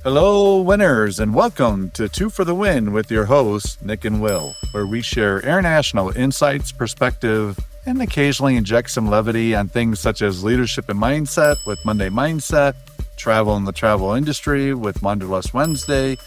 Hello, winners, and welcome to Two for the Win with your hosts, Nick and Wil, where we share international insights, perspective, and occasionally inject some levity on things such as leadership and mindset with Monday Mindset, travel in the travel industry with Wanderlust Wednesday,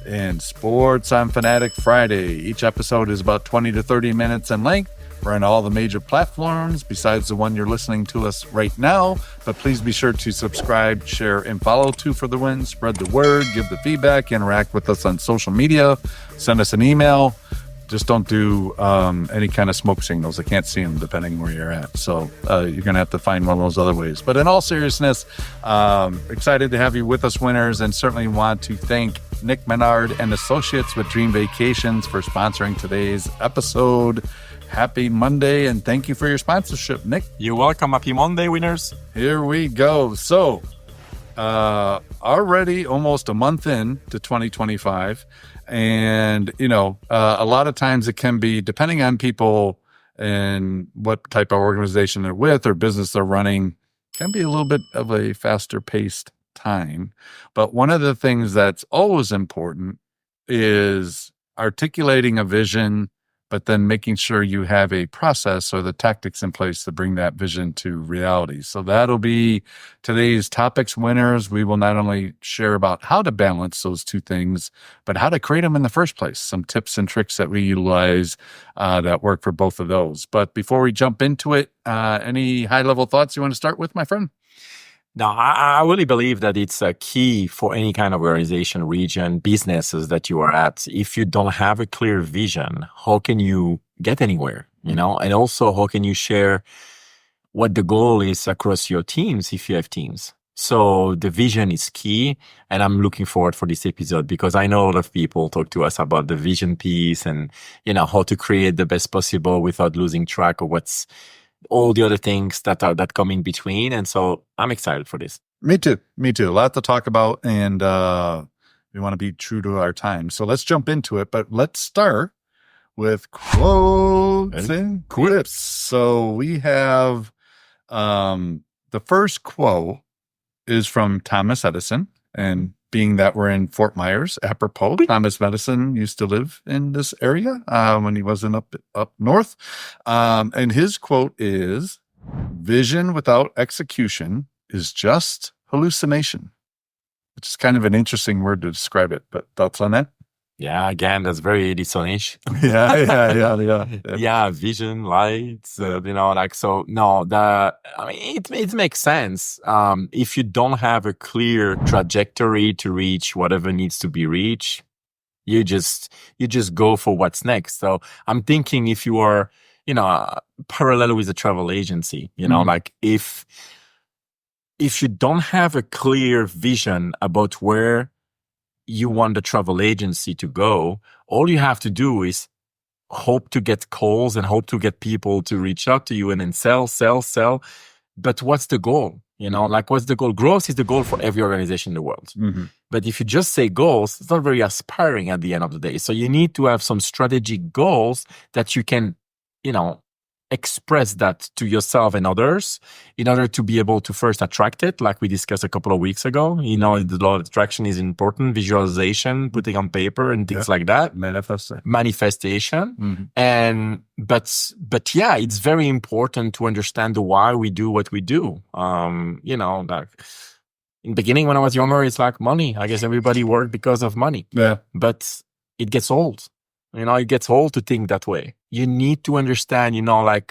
and sports on Fanatic Friday. Each episode is about 20 to 30 minutes in length. We're on all the major platforms besides the one you're listening to us right now. But please be sure to subscribe, share, and follow Two for the Win. Spread the word, give the feedback, interact with us on social media, send us an email. Just don't do any kind of smoke signals. I can't see them depending where you're at. So you're going to have to find one of those other ways. But in all seriousness, excited to have you with us, winners, and certainly want to thank Nick Menard and Associates with Dream Vacations for sponsoring today's episode. Happy Monday, and thank you for your sponsorship, Nick. You're welcome. Happy Monday, winners. Here we go. So, already almost a month in to 2025. And, a lot of times it can be, depending on people and what type of organization they're with or business they're running, can be a little bit of a faster paced time. But one of the things that's always important is articulating a vision, but then making sure you have a process or the tactics in place to bring that vision to reality. So that'll be today's topics, winners. We will not only share about how to balance those two things, but how to create them in the first place. Some tips and tricks that we utilize that work for both of those. But before we jump into it, any high-level thoughts you want to start with, my friend? Now, I really believe that it's a key for any kind of organization, region, businesses that you are at. If you don't have a clear vision, how can you get anywhere? And also how can you share what the goal is across your teams if you have teams? So the vision is key, and I'm looking forward for this episode because I know a lot of people talk to us about the vision piece and, how to create the best possible without losing track of what's all the other things that come in between. And so I'm excited for this. Me too. A lot to talk about, and we want to be true to our time. So let's jump into it, but let's start with quotes and quips. So we have the first quote is from Thomas Edison, and being that we're in Fort Myers, apropos, Thomas Edison used to live in this area when he wasn't up north. And his quote is, "Vision without execution is just hallucination," which is kind of an interesting word to describe it. But thoughts on that? Yeah, again, that's very Edison-ish. Yeah. Vision, lights, so. No, it makes sense. If you don't have a clear trajectory to reach whatever needs to be reached, you just go for what's next. So I'm thinking if you are, parallel with a travel agency, if you don't have a clear vision about where you want the travel agency to go, all you have to do is hope to get calls and hope to get people to reach out to you and then sell. But what's the goal? What's the goal? Growth is the goal for every organization in the world. Mm-hmm. But if you just say goals, it's not very aspiring at the end of the day. So you need to have some strategic goals that you can, express that to yourself and others in order to be able to first attract it, like we discussed a couple of weeks ago. The law of attraction is important, visualization, putting on paper and things like that. Manifestation. Mm-hmm. But yeah, it's very important to understand why we do what we do. In the beginning when I was younger, it's like money. I guess everybody worked because of money. Yeah. But it gets old. It gets old to think that way. You need to understand,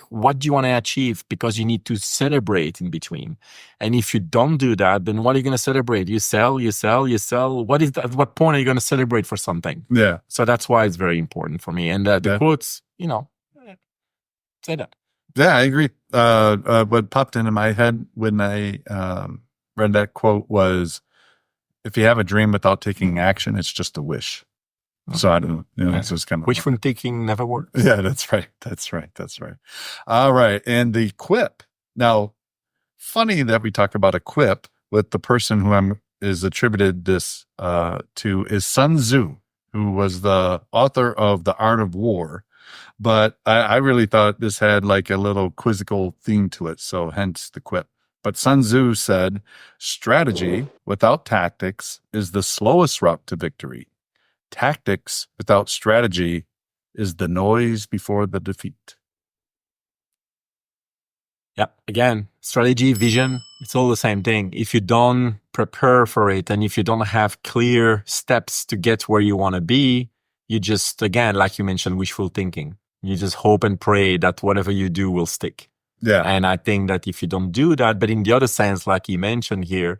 what do you want to achieve? Because you need to celebrate in between. And if you don't do that, then what are you going to celebrate? You sell. What is that? At what point are you going to celebrate for something? Yeah. So that's why it's very important for me. And the quotes, say that. Yeah, I agree. What popped into my head when I read that quote was, if you have a dream without taking action, it's just a wish. So I don't know. So it's kind of wishful thinking never works. Yeah, that's right. All right. And the quip. Now, funny that we talk about a quip with the person who is attributed this to is Sun Tzu, who was the author of The Art of War. But I really thought this had like a little quizzical theme to it. So hence the quip. But Sun Tzu said, strategy without tactics is the slowest route to victory. Tactics without strategy is the noise before the defeat. Yeah. Again, strategy, vision, it's all the same thing. If you don't prepare for it and if you don't have clear steps to get where you want to be, you just, again, like you mentioned, wishful thinking. You just hope and pray that whatever you do will stick. Yeah. And I think that if you don't do that, but in the other sense, like you mentioned here,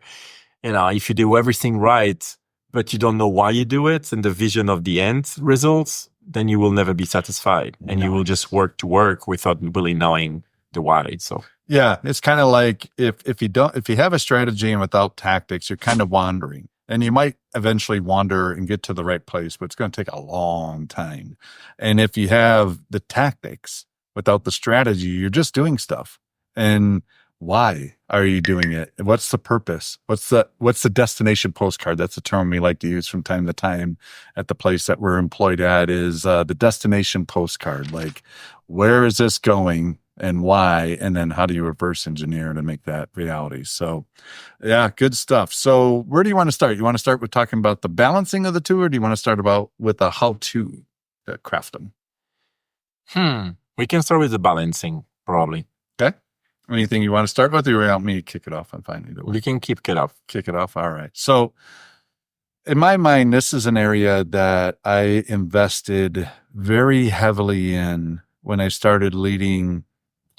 if you do everything right, but you don't know why you do it and the vision of the end results, then you will never be satisfied and you will just work to work without really knowing the why. So yeah, it's kind of like if you have a strategy and without tactics, you're kind of wandering, and you might eventually wander and get to the right place, but it's going to take a long time. And if you have the tactics without the strategy, you're just doing stuff. And why are you doing it? What's the purpose? What's the destination postcard? That's a term we like to use from time to time at the place that we're employed at, is the destination postcard. Like, where is this going and why? And then how do you reverse engineer to make that reality? So yeah, good stuff. So where do you want to start? You want to start with talking about the balancing of the two, or do you want to start with a how to craft them? We can start with the balancing, probably. Okay. Anything you want to start with, or you want me to kick it off? I'm fine either way. You can kick it off. Kick it off. All right. So in my mind, this is an area that I invested very heavily in when I started leading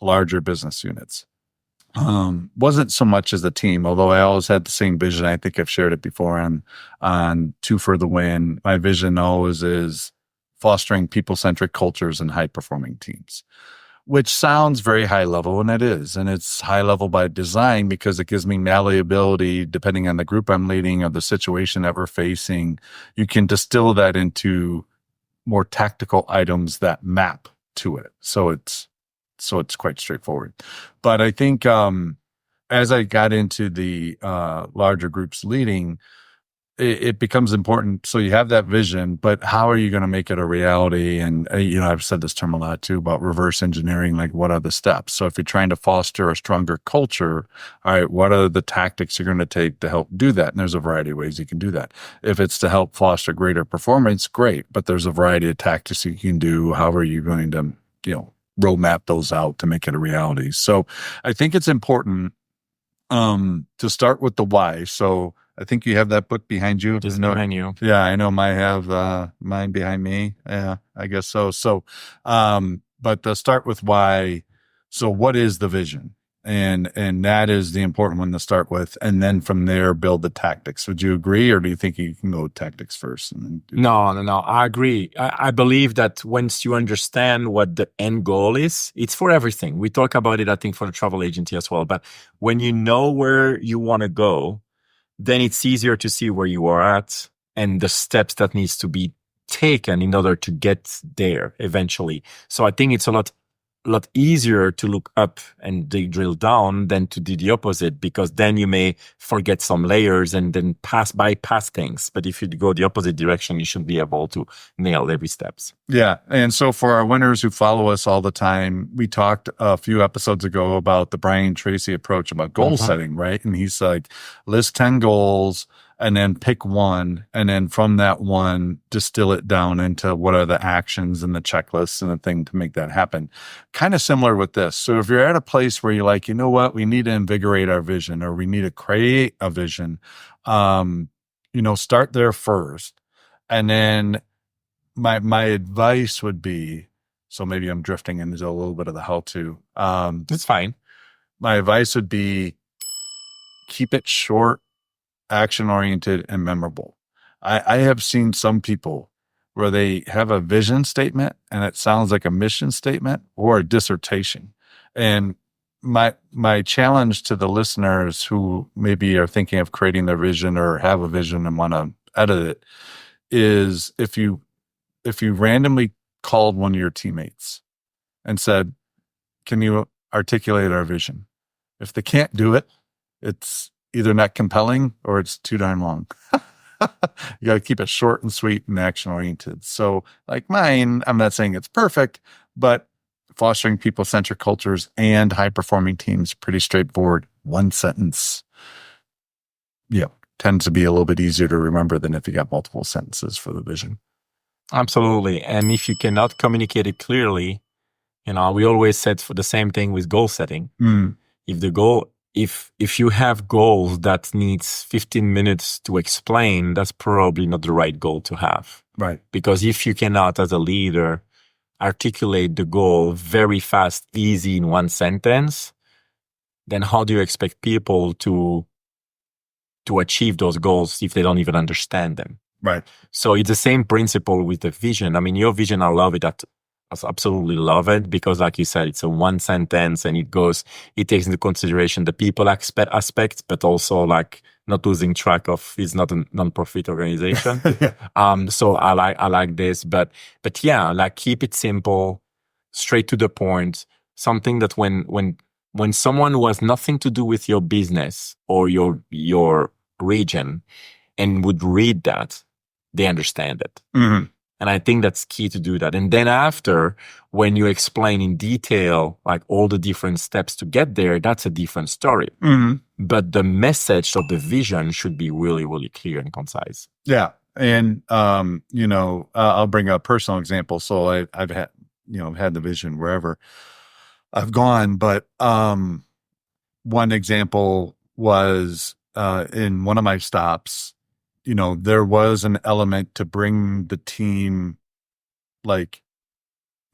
larger business units. Wasn't so much as a team, although I always had the same vision. I think I've shared it before on Two for the Win. My vision always is fostering people-centric cultures and high-performing teams, which sounds very high level, and it is. And it's high level by design because it gives me malleability depending on the group I'm leading or the situation that we're facing. You can distill that into more tactical items that map to it. So it's quite straightforward. But I think as I got into the larger groups leading, it becomes important. So you have that vision, but how are you going to make it a reality? And, I've said this term a lot too about reverse engineering, like what are the steps? So if you're trying to foster a stronger culture, all right, what are the tactics you're going to take to help do that? And there's a variety of ways you can do that. If it's to help foster greater performance, great. But there's a variety of tactics you can do. How are you going to, roadmap those out to make it a reality? So I think it's important to start with the why. So I think you have that book behind you. Just behind you. Yeah, I know. I have mine behind me. Yeah, I guess so. So, but to start with why. So, what is the vision? And that is the important one to start with, and then from there build the tactics. Would you agree, or do you think you can go with tactics first? And then No. I agree. I believe that once you understand what the end goal is, it's for everything. We talk about it, I think, for the travel agency as well. But when you know where you want to go, then it's easier to see where you are at and the steps that needs to be taken in order to get there eventually. So I think it's a lot easier to look up and drill down than to do the opposite, because then you may forget some layers and then bypass things. But if you go the opposite direction, you should be able to nail every steps. Yeah. And so for our winners who follow us all the time, we talked a few episodes ago about the Brian Tracy approach about goal setting, right? And he's like, list 10 goals and then pick one. And then from that one, distill it down into what are the actions and the checklists and the thing to make that happen. Kind of similar with this. So if you're at a place where you're like, you know what, we need to invigorate our vision, or we need to create a vision, start there first. And then my advice would be, so maybe I'm drifting into a little bit of the how-to. It's fine. My advice would be keep it short, action-oriented, and memorable. I have seen some people where they have a vision statement and it sounds like a mission statement or a dissertation. And my challenge to the listeners who maybe are thinking of creating their vision or have a vision and want to edit it is if you randomly called one of your teammates and said, can you articulate our vision? If they can't do it, it's either not compelling or it's too darn long. You got to keep it short and sweet and action oriented. So like mine, I'm not saying it's perfect, but fostering people-centric cultures and high-performing teams. Pretty straightforward. One sentence. Yeah, tends to be a little bit easier to remember than if you got multiple sentences for the vision. Absolutely. And if you cannot communicate it clearly, we always said for the same thing with goal setting. If you have goals that needs 15 minutes to explain, that's probably not the right goal to have. Right. Because if you cannot, as a leader, articulate the goal very fast, easy in one sentence, then how do you expect people to achieve those goals if they don't even understand them? Right. So it's the same principle with the vision. I mean, your vision, I love it. I absolutely love it because, like you said, it's a one sentence and it takes into consideration the people aspect, but also like not losing track of it's not a non-profit organization. Yeah. So I like this, but yeah, like keep it simple, straight to the point. Something that when someone who has nothing to do with your business or your region and would read that, they understand it. Mm-hmm. And I think that's key to do that. And then after, when you explain in detail, like all the different steps to get there, that's a different story. Mm-hmm. But the message of the vision should be really, really clear and concise. Yeah. And, I'll bring a personal example. So I've had, had the vision wherever I've gone, but, one example was, in one of my stops, there was an element to bring the team like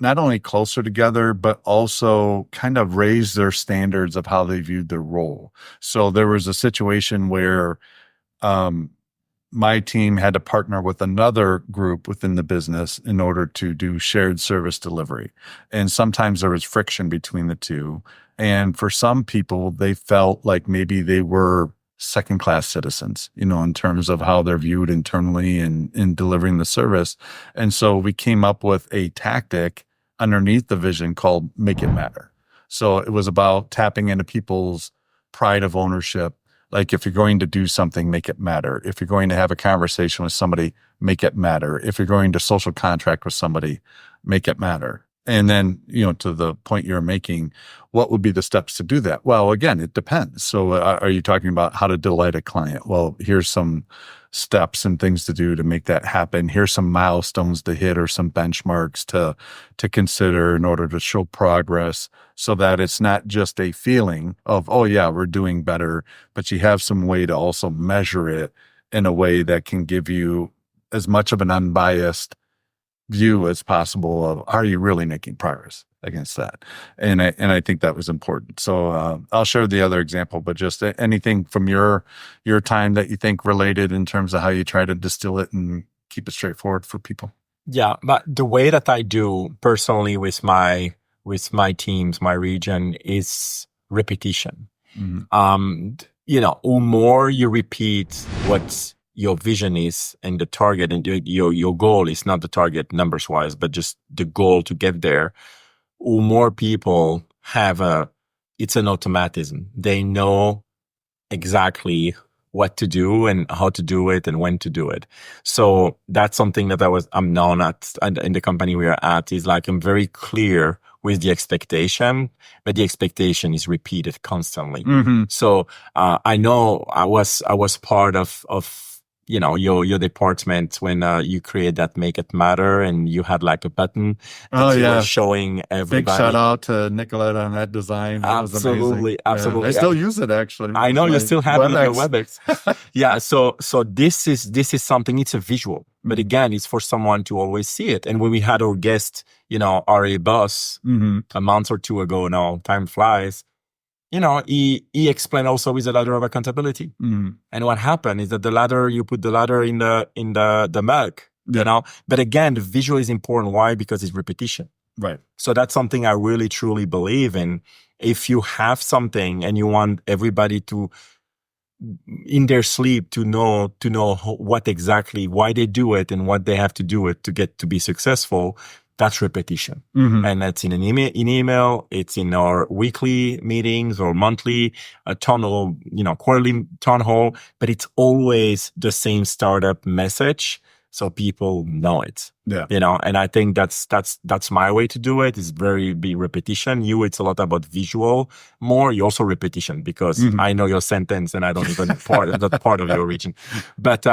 not only closer together, but also kind of raise their standards of how they viewed their role. So there was a situation where my team had to partner with another group within the business in order to do shared service delivery. And sometimes there was friction between the two. And for some people, they felt like maybe they were second-class citizens, in terms of how they're viewed internally and in delivering the service. And so we came up with a tactic underneath the vision called Make It Matter. So it was about tapping into people's pride of ownership. Like if you're going to do something, make it matter. If you're going to have a conversation with somebody, make it matter. If you're going to social contract with somebody, make it matter. And then, to the point you're making, what would be the steps to do that? Well, again, it depends. So are you talking about how to delight a client? Well, here's some steps and things to do to make that happen. Here's some milestones to hit or some benchmarks to consider in order to show progress so that it's not just a feeling of, oh yeah, we're doing better, but you have some way to also measure it in a way that can give you as much of an unbiased view as possible of, are you really making progress against that? And I think that was important. So I'll share the other example, but just anything from your time that you think related in terms of how you try to distill it and keep it straightforward for people. Yeah, but the way that I do personally with my teams, my region, is repetition. Mm-hmm. The more you repeat what your vision is and the target and your goal is not the target numbers wise, but just the goal to get there, more people it's an automatism. They know exactly what to do and how to do it and when to do it. So that's something that I'm known at in the company we are at, is like I'm very clear with the expectation, but the expectation is repeated constantly. Mm-hmm. So I know I was part of your department when you create that Make It Matter, and you had like a button that you were showing everybody. Big shout out to Nicolette on that design. That absolutely. I still use it actually. I know you still have it on your WebEx. Yeah. So this is something, it's a visual, but again, it's for someone to always see it. And when we had our guest, RA Boss, a month or two ago now, time flies, he explained also with the ladder of accountability. Mm-hmm. And what happened is that you put the ladder in the mug, but again, the visual is important. Why? Because it's repetition. Right. So that's something I really, truly believe in. If you have something and you want everybody to, in their sleep, to know what exactly, why they do it and what they have to do it to get to be successful, that's repetition. Mm-hmm. And that's in an email, it's in our weekly meetings or monthly town hall, quarterly town hall, but it's always the same startup message. so people know it. Yeah. And I think that's my way to do it. It's be repetition. It's a lot about visual more. You also repetition because I know your sentence and I don't even that part of your origin. But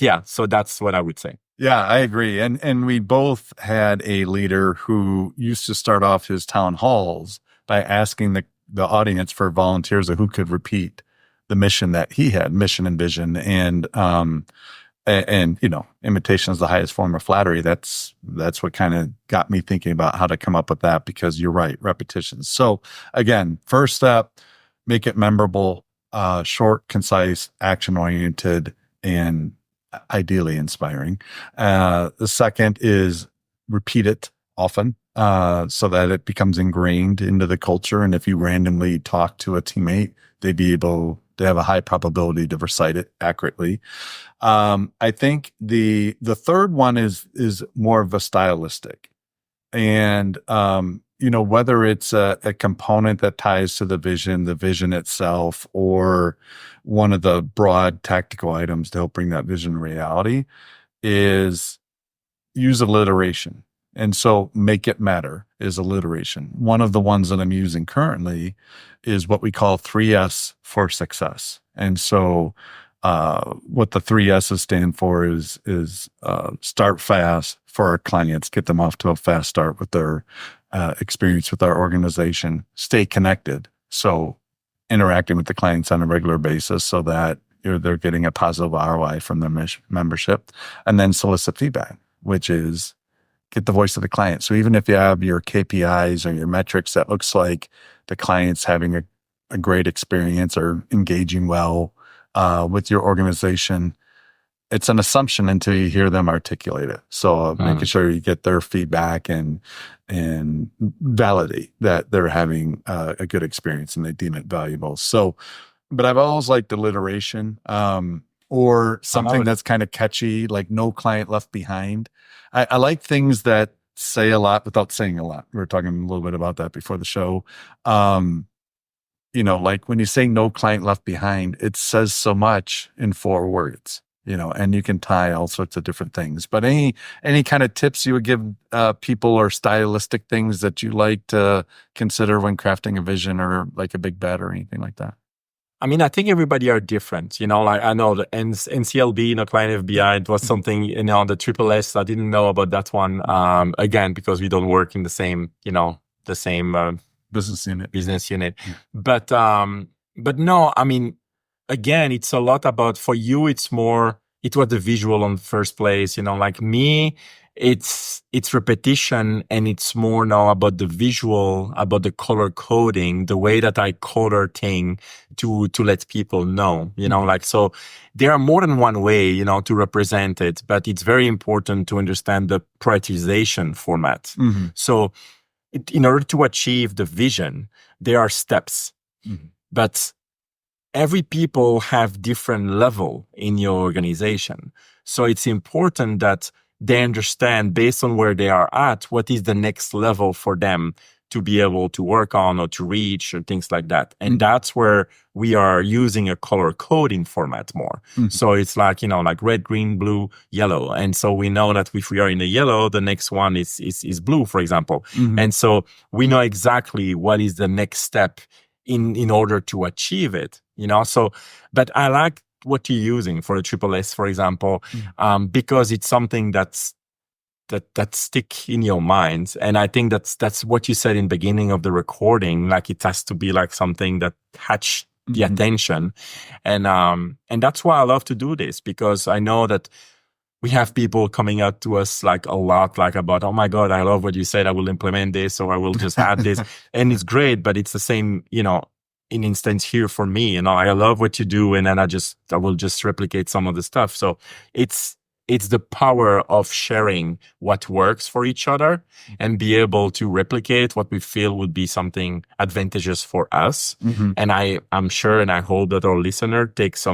yeah, so that's what I would say. Yeah, I agree. And we both had a leader who used to start off his town halls by asking the audience for volunteers who could repeat the mission that he had, mission and vision. And imitation is the highest form of flattery. That's what kind of got me thinking about how to come up with that, because you're right, repetitions. So again, first step, make it memorable, short, concise, action-oriented, and ideally inspiring. The second is repeat it often, so that it becomes ingrained into the culture. And if you randomly talk to a teammate, they have a high probability to recite it accurately. I think the third one is more of a stylistic, and whether it's a component that ties to the vision itself, or one of the broad tactical items to help bring that vision to reality, is use alliteration. And so make it matter is alliteration. One of the ones that I'm using currently is what we call 3S for success. And so what the 3 S's stand for is start fast for our clients, get them off to a fast start with their experience with our organization, stay connected. So interacting with the clients on a regular basis so that they're getting a positive ROI from their membership, and then solicit feedback, which is get the voice of the client. So even if you have your KPIs or your metrics that looks like the client's having a great experience or engaging well with your organization, it's an assumption until you hear them articulate it. So making sure you get their feedback and validate that they're having a good experience and they deem it valuable. So, but I've always liked alliteration, or something that's kind of catchy, like no client left behind. I like things that say a lot without saying a lot. We were talking a little bit about that before the show. Like when you say no client left behind, it says so much in 4 words, and you can tie all sorts of different things. But any kind of tips you would give people, or stylistic things that you like to consider when crafting a vision, or like a big bet or anything like that? I mean, I think everybody are different. Like I know the NCLB, client FBI, it was something, the triple S. I didn't know about that one. Again, because we don't work in the same, business unit. Yeah. But no, I mean, again, it's a lot about, for you, it was the visual on the first place, like me, it's repetition, and it's more now about the visual, about the color coding, the way that I color thing to let people know, like, so there are more than one way, to represent it, but it's very important to understand the prioritization format. Mm-hmm. So in order to achieve the vision, there are steps, but every people have different level in your organization. So it's important that they understand, based on where they are at, what is the next level for them to be able to work on or to reach, or things like that. And that's where we are using a color coding format more. So it's like, like red, green, blue, yellow. And so we know that if we are in the yellow, the next one is blue, for example. And so we know exactly what is the next step in order to achieve it, So, but I like what you're using for the triple S, for example, because it's something that stick in your mind. And I think that's what you said in the beginning of the recording. Like, it has to be like something that catch the attention. And that's why I love to do this, because I know that we have people coming up to us like a lot, like about, oh my God, I love what you said. I will implement this, or I will just add this. And it's great, but it's the same, in instance here for me, I love what you do, and then I will just replicate some of the stuff. So it's the power of sharing what works for each other and be able to replicate what we feel would be something advantageous for us. And I'm sure, and I hope that our listener takes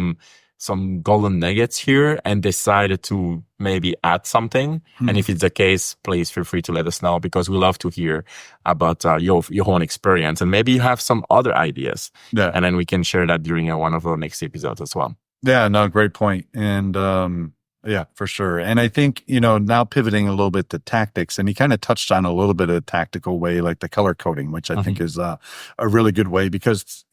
some golden nuggets here and decided to maybe add something. And if it's the case, please feel free to let us know, because we love to hear about your own experience, and maybe you have some other ideas. Yeah. And then we can share that during one of our next episodes as well. Yeah, no, great point. And Yeah, for sure. And I think, now pivoting a little bit to tactics, and you kind of touched on a little bit of a tactical way, like the color coding, which I think is a really good way because,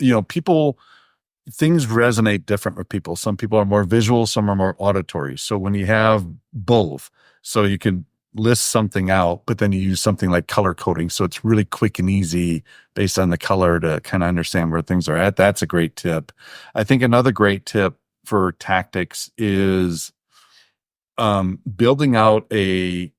things resonate different with people. Some people are more visual, some are more auditory. So when you have both, so you can list something out, but then you use something like color coding. So it's really quick and easy based on the color to kind of understand where things are at. That's a great tip. I think another great tip for tactics is building out a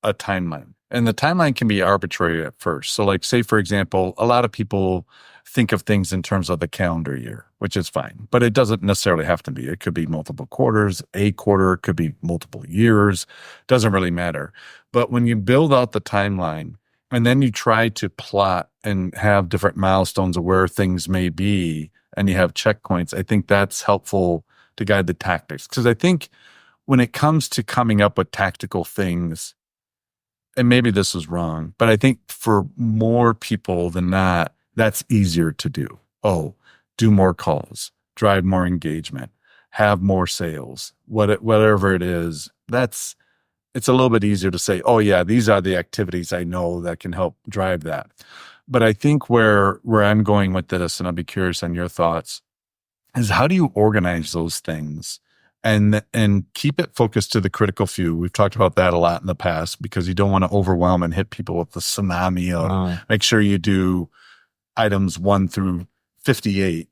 timeline. And the timeline can be arbitrary at first. So like say, for example, a lot of people think of things in terms of the calendar year, which is fine, but it doesn't necessarily have to be. It could be multiple quarters, a quarter, it could be multiple years, doesn't really matter. But when you build out the timeline and then you try to plot and have different milestones of where things may be and you have checkpoints, I think that's helpful to guide the tactics. Because I think when it comes to coming up with tactical things, and maybe this is wrong, but I think for more people than not, that's easier to do. Oh, do more calls, drive more engagement, have more sales, whatever it is. It's a little bit easier to say, oh yeah, these are the activities I know that can help drive that. But I think where I'm going with this, and I'll be curious on your thoughts, is how do you organize those things and keep it focused to the critical few? We've talked about that a lot in the past because you don't want to overwhelm and hit people with the tsunami of make sure you do items 1 through 58,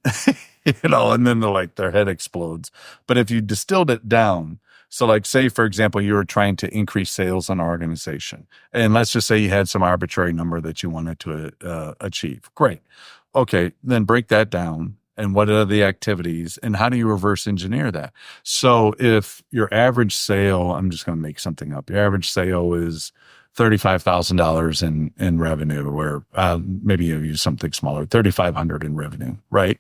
and then their head explodes. But if you distilled it down, so like say, for example, you were trying to increase sales in our organization, and let's just say you had some arbitrary number that you wanted to achieve. Great. Okay. Then break that down. And what are the activities and how do you reverse engineer that? So if your average sale, I'm just going to make something up. Your average sale is $35,000 in revenue, or maybe you use something smaller, $3,500 in revenue, right?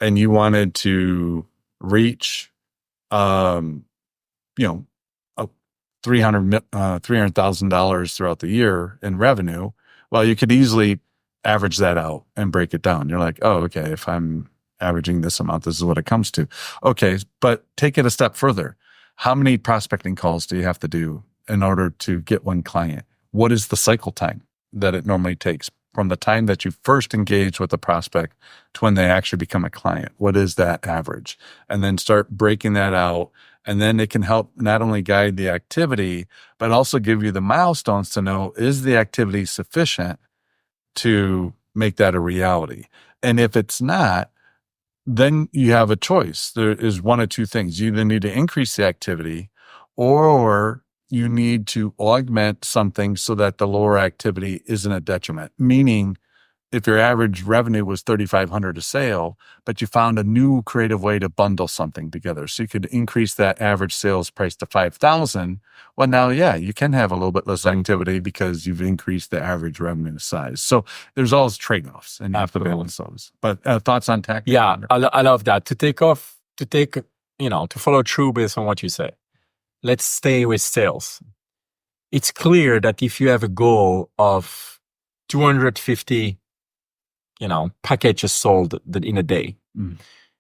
And you wanted to reach, $300,000 throughout the year in revenue. Well, you could easily average that out and break it down. You're like, oh, okay, if I'm averaging this amount, this is what it comes to. Okay, but take it a step further. How many prospecting calls do you have to do in order to get one client? What is the cycle time that it normally takes from the time that you first engage with the prospect to when they actually become a client? What is that average? And then start breaking that out. And then it can help not only guide the activity, but also give you the milestones to know, is the activity sufficient to make that a reality? And if it's not, then you have a choice. There is one of two things. You either need to increase the activity or you need to augment something so that the lower activity isn't a detriment. Meaning, if your average revenue was $3,500 a sale, but you found a new creative way to bundle something together, so you could increase that average sales price to $5,000. Well, now, yeah, you can have a little bit less activity because you've increased the average revenue size. So there's always trade-offs, and you have to balance those. But thoughts on tactics? Yeah, I love that. To follow through based on what you say. Let's stay with sales. It's clear that if you have a goal of 250 packages sold in a day.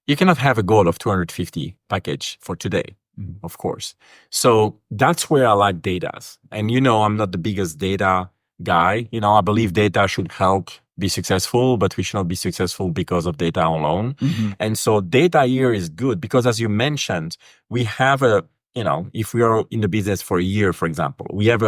You cannot have a goal of 250 package for today, of course. So that's where I like data. And I'm not the biggest data guy. I believe data should help be successful, but we should not be successful because of data alone. And so data here is good because, as you mentioned, we have if we are in the business for a year, for example, we have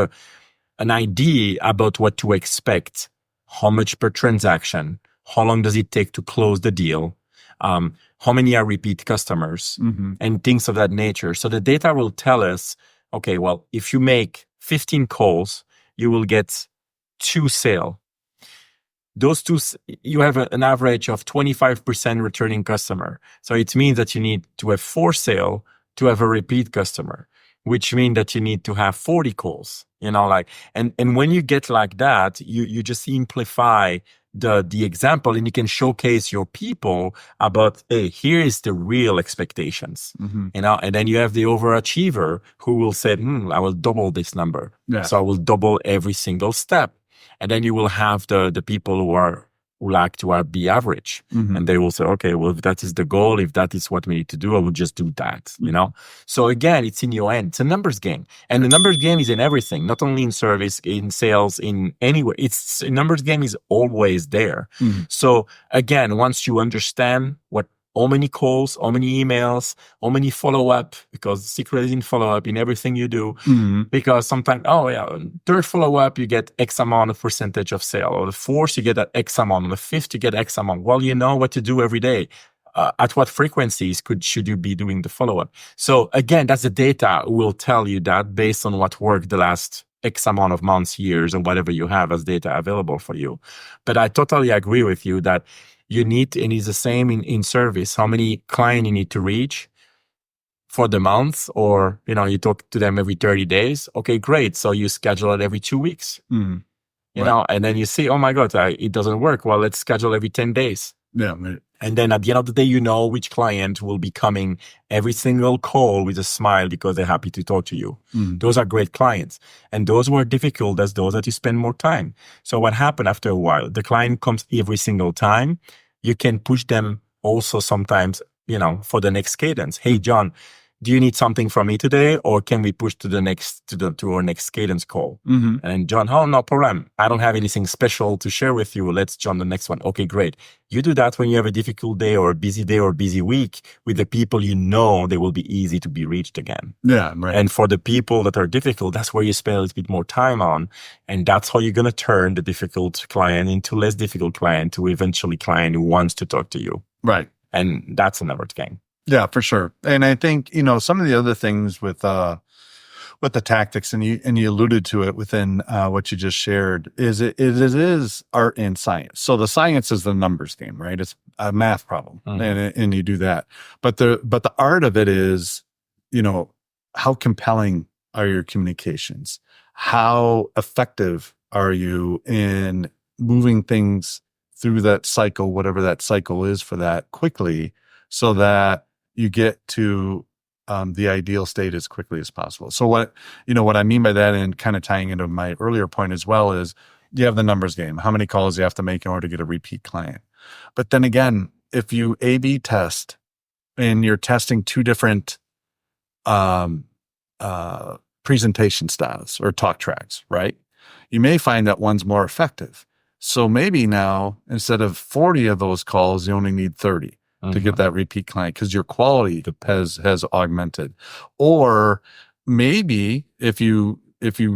an idea about what to expect, how much per transaction, how long does it take to close the deal, how many are repeat customers, and things of that nature. So the data will tell us, okay, well, if you make 15 calls, you will get 2 sales. Those 2, you have an average of 25% returning customer. So it means that you need to have 4 sales to have a repeat customer, which means that you need to have 40 calls, and when you get like that, you just simplify the example, and you can showcase your people about, hey, here is the real expectations, and then you have the overachiever who will say, I will double this number. Yeah. So I will double every single step. And then you will have the people who are who like to be average. And they will say, okay, well, if that is the goal, if that is what we need to do, I will just do that, you know? So again, it's in your end. It's a numbers game. And the numbers game is in everything, not only in service, in sales, in anywhere. It's a numbers game is always there. So again, once you understand how many calls, how many emails, how many follow-up, because the secret is in follow-up in everything you do. Because sometimes, third follow-up, you get X amount of percentage of sale. Or the fourth, you get that X amount. Or the fifth, you get X amount. Well, you know what to do every day. At what frequencies should you be doing the follow-up? So again, that's the data will tell you that based on what worked the last X amount of months, years, and whatever you have as data available for you. But I totally agree with you that you need, and it's the same in service, how many clients you need to reach for the month, or, you talk to them every 30 days. Okay, great. So you schedule it every 2 weeks, you know, and then you see, oh my God, it doesn't work. Well, let's schedule every 10 days. Yeah. And then at the end of the day, you know which client will be coming every single call with a smile because they're happy to talk to you. Those are great clients. And those who are difficult, that's those that you spend more time. So what happened after a while? The client comes every single time. You can push them also sometimes, for the next cadence. Hey, John, do you need something from me today, or can we push to our next cadence call? And John, oh, no problem. I don't have anything special to share with you. Let's jump the next one. Okay, great. You do that when you have a difficult day or a busy week with the people you know they will be easy to be reached again. Yeah, right. And for the people that are difficult, that's where you spend a little bit more time on. And that's how you're going to turn the difficult client into less difficult client to eventually client who wants to talk to you. Right. And that's another game. Yeah, for sure. And I think, some of the other things with the tactics, and you alluded to it within what you just shared, is it is art and science. So the science is the numbers game, right? It's a math problem, and you do that. But the art of it is, how compelling are your communications? How effective are you in moving things through that cycle, whatever that cycle is for that, quickly, so that you get to the ideal state as quickly as possible. So what I mean by that, and kind of tying into my earlier point as well, is you have the numbers game. How many calls you have to make in order to get a repeat client? But then again, if you A/B test and you're testing two different presentation styles or talk tracks, right? You may find that one's more effective. So maybe now, instead of 40 of those calls, you only need 30. To get that repeat client, because your quality has augmented. Or maybe if you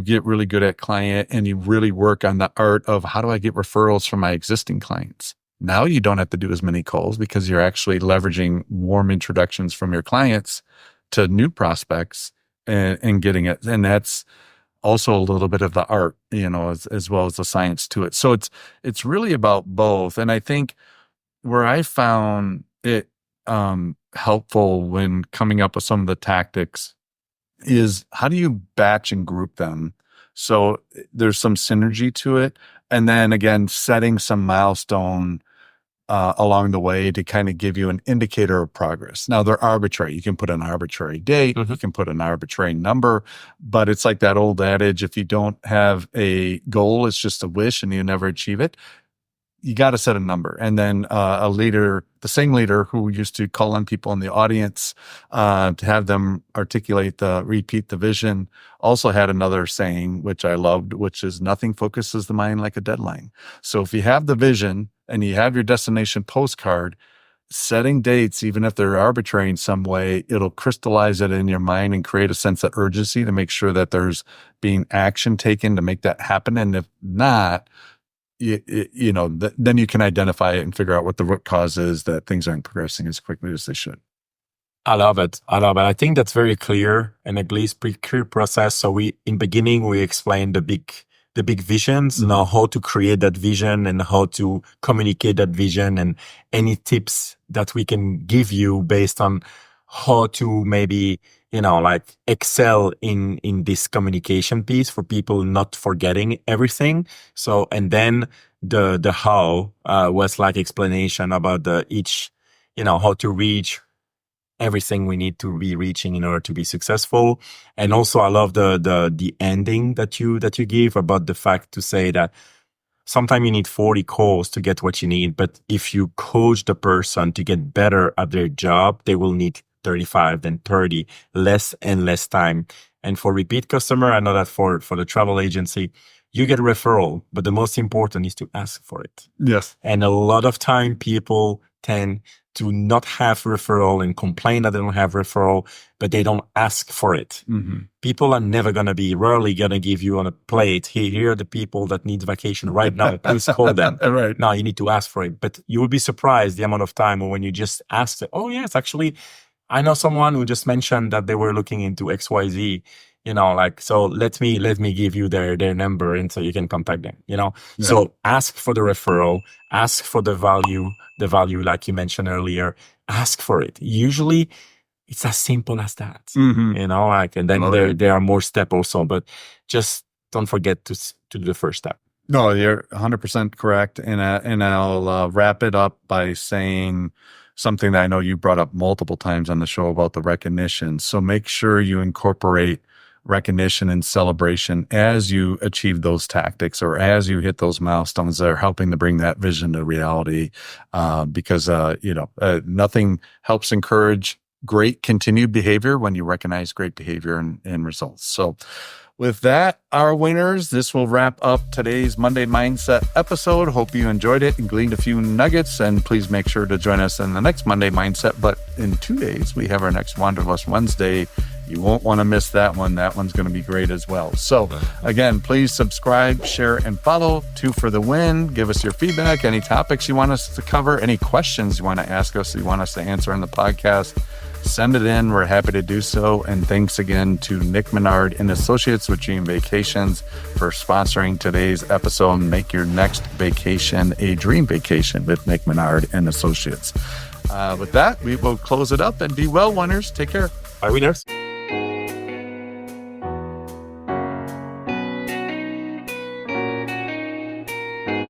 get really good at client and you really work on the art of how do I get referrals from my existing clients, now you don't have to do as many calls because you're actually leveraging warm introductions from your clients to new prospects and getting it. And that's also a little bit of the art, as well as the science to it. So it's really about both. And I think where I found it helpful when coming up with some of the tactics is, how do you batch and group them so there's some synergy to it, and then again setting some milestone along the way to kind of give you an indicator of progress. Now they're arbitrary. You can put an arbitrary date, you can put an arbitrary number, but it's like that old adage, if you don't have a goal, it's just a wish and you never achieve it. You got to set a number. And then a leader, the same leader who used to call on people in the audience to have them repeat the vision, also had another saying, which I loved, which is, nothing focuses the mind like a deadline. So if you have the vision and you have your destination postcard, setting dates, even if they're arbitrary in some way, it'll crystallize it in your mind and create a sense of urgency to make sure that there's being action taken to make that happen. And if not, then you can identify it and figure out what the root cause is that things aren't progressing as quickly as they should. I love it. I think that's very clear and at least pretty clear process. So in beginning, we explained the big visions, how to create that vision and how to communicate that vision, and any tips that we can give you based on how to maybe, excel in this communication piece for people not forgetting everything. So, and then the how was like explanation about how to reach everything we need to be reaching in order to be successful. And also I love the ending that you give about the fact to say that sometimes you need 40 calls to get what you need. But if you coach the person to get better at their job, they will need 35, then 30, less and less time. And for repeat customer, I know that for the travel agency, you get referral, but the most important is to ask for it. Yes. And a lot of time people tend to not have referral and complain that they don't have referral, but they don't ask for it. Mm-hmm. People are rarely going to give you on a plate, hey, here are the people that need vacation right now. Please call them. Right. No, you need to ask for it. But you will be surprised the amount of time when you just ask it. Oh, yes, actually, I know someone who just mentioned that they were looking into XYZ. So let me give you their number and so you can contact them, Yeah. So ask for the referral, ask for the value like you mentioned earlier, ask for it. Usually it's as simple as that, Mm-hmm. And then there are more steps also, but just don't forget to do the first step. No, you're 100% correct. And I'll wrap it up by saying something that I know you brought up multiple times on the show about the recognition. So make sure you incorporate recognition and celebration as you achieve those tactics or as you hit those milestones that are helping to bring that vision to reality. Because nothing helps encourage great continued behavior when you recognize great behavior and results. So with that, our winners, this will wrap up today's Monday Mindset episode. Hope you enjoyed it and gleaned a few nuggets. And please make sure to join us in the next Monday Mindset. But in 2 days, we have our next Wanderlust Wednesday. You won't want to miss that one. That one's going to be great as well. So again, please subscribe, share, and follow. 2 for the Win. Give us your feedback, any topics you want us to cover, any questions you want to ask us, you want us to answer in the podcast. Send it in. We're happy to do so. And thanks again to Nick Menard and Associates with Dream Vacations for sponsoring today's episode. Make your next vacation a dream vacation with Nick Menard and Associates. With that, we will close it up and be well, winners. Take care. Bye, winners.